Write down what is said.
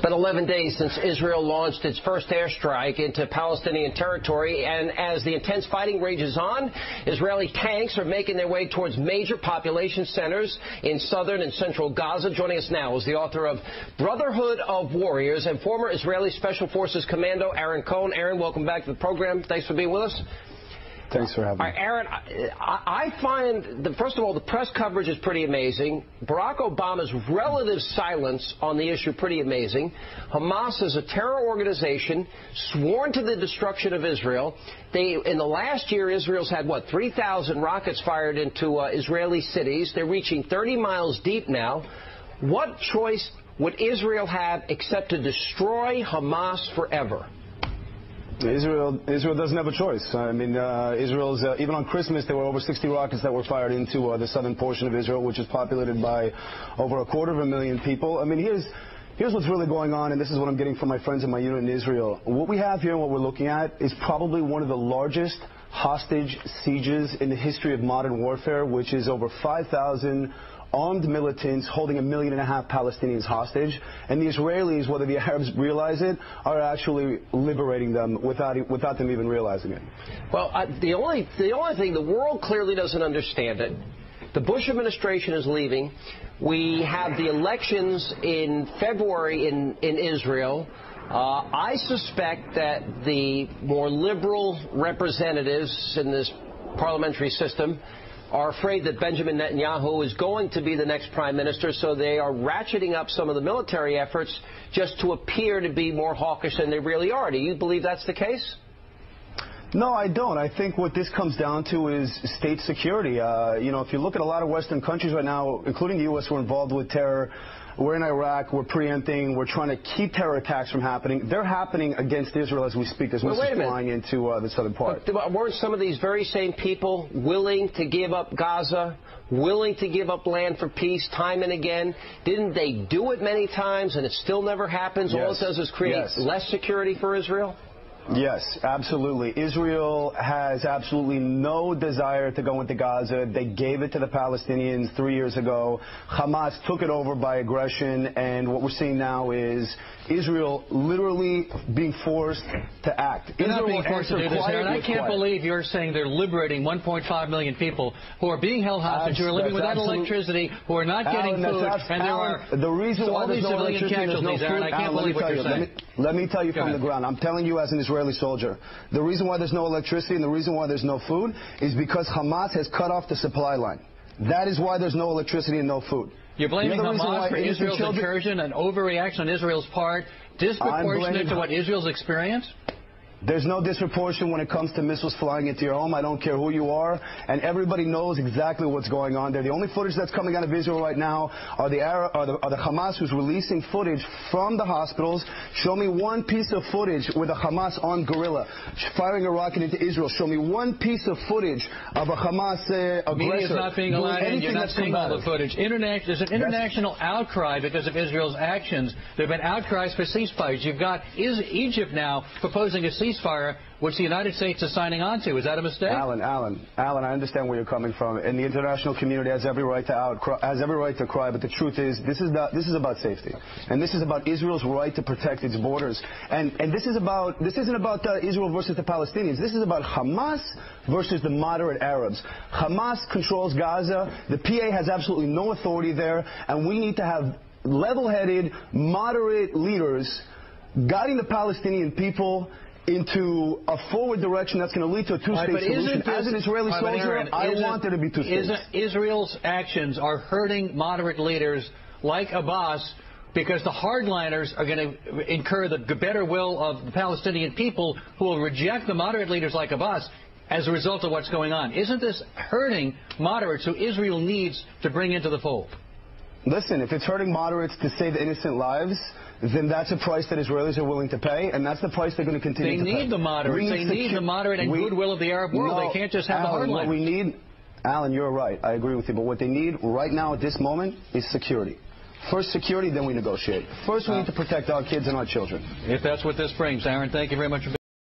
been 11 days since Israel launched its first airstrike into Palestinian territory, and as the intense fighting rages on, Israeli tanks are making their way towards major population centers in southern and central Gaza. Joining us now is the author of Brotherhood of Warriors and former Israeli Special Forces Commando Aaron Cohen. Aaron, welcome back to the program. Thanks for being with us. Thanks for having me. Aaron, I find, first of all, the press coverage is pretty amazing. Barack Obama's relative silence on the issue pretty amazing. Hamas is a terror organization sworn to the destruction of Israel. In the last year, Israel's had, 3,000 rockets fired into Israeli cities. They're reaching 30 miles deep now. What choice would Israel have except to destroy Hamas forever? Israel doesn't have a choice. I mean, Israel's, even on Christmas, there were over 60 rockets that were fired into the southern portion of Israel, which is populated by over 250,000 people. I mean, here's what's really going on, and this is what I'm getting from my friends in my unit in Israel. What we have here and what we're looking at is probably one of the largest hostage sieges in the history of modern warfare, which is over 5,000 armed militants holding 1.5 million Palestinians hostage, and the Israelis, whether the Arabs realize it, are actually liberating them without them even realizing it. Well, the only thing, the world clearly doesn't understand it. The Bush administration is leaving. We have the elections in February in Israel. I suspect that the more liberal representatives in this parliamentary system are afraid that Benjamin Netanyahu is going to be the next prime minister, so they are ratcheting up some of the military efforts just to appear to be more hawkish than they really are. Do you believe that's the case? No, I don't. I think what this comes down to is state security. If you look at a lot of Western countries right now, including the U.S., we're involved with terror. We're in Iraq. We're preempting. We're trying to keep terror attacks from happening. They're happening against Israel as we speak. There's missiles flying into the southern part. But weren't some of these very same people willing to give up Gaza, willing to give up land for peace time and again? Didn't they do it many times and it still never happens? Yes. All it does is create less security for Israel? Yes, absolutely. Israel has absolutely no desire to go into Gaza. They gave it to the Palestinians 3 years ago. Hamas took it over by aggression, and what we're seeing now is Israel literally being forced to act. They're not being forced to do this, Aaron. I can't believe you're saying they're liberating 1.5 million people who are being held hostage, who are living without electricity, who are not getting food, and there are the reason why there's no electricity, there's no food. Aaron, I can't believe what you're saying. Let me tell you from the ground. I'm telling you as an Israeli soldier. The reason why there's no electricity and the reason why there's no food is because Hamas has cut off the supply line. That is why there's no electricity and no food. You're blaming Hamas for Israel's incursion, an overreaction on Israel's part, disproportionate to what Israel's experienced? There's no disproportion when it comes to missiles flying into your home. I don't care who you are, and everybody knows exactly what's going on there. The only footage that's coming out of Israel right now are the Hamas who's releasing footage from the hospitals. Show me one piece of footage with a Hamas armed guerrilla firing a rocket into Israel. Show me one piece of footage of a Hamas aggressor. Media is not being allowed in. You're not seeing all the footage. There's an international outcry because of Israel's actions. There have been outcries for ceasefires. You've got Egypt now proposing a ceasefire, which the United States is signing on to. Is that a mistake? Alan, I understand where you're coming from, and the international community has every right to cry. But the truth is, this is about safety, and this is about Israel's right to protect its borders. And this isn't about Israel versus the Palestinians. This is about Hamas versus the moderate Arabs. Hamas controls Gaza. The PA has absolutely no authority there, and we need to have level-headed, moderate leaders guiding the Palestinian people into a forward direction that's going to lead to a two-state solution. As an Israeli soldier, I want there to be two states. Israel's actions are hurting moderate leaders like Abbas because the hardliners are going to incur the better will of the Palestinian people who will reject the moderate leaders like Abbas as a result of what's going on. Isn't this hurting moderates who Israel needs to bring into the fold? Listen, if it's hurting moderates to save innocent lives, then that's a price that Israelis are willing to pay, and that's the price they're going to continue to pay. They need the moderates. They need the moderate and goodwill of the Arab world. They can't just have the hardliners. What we need, Alan, you're right. I agree with you. But what they need right now at this moment is security. First security, then we negotiate. First we need to protect our kids and our children. If that's what this brings, Aaron, thank you very much for being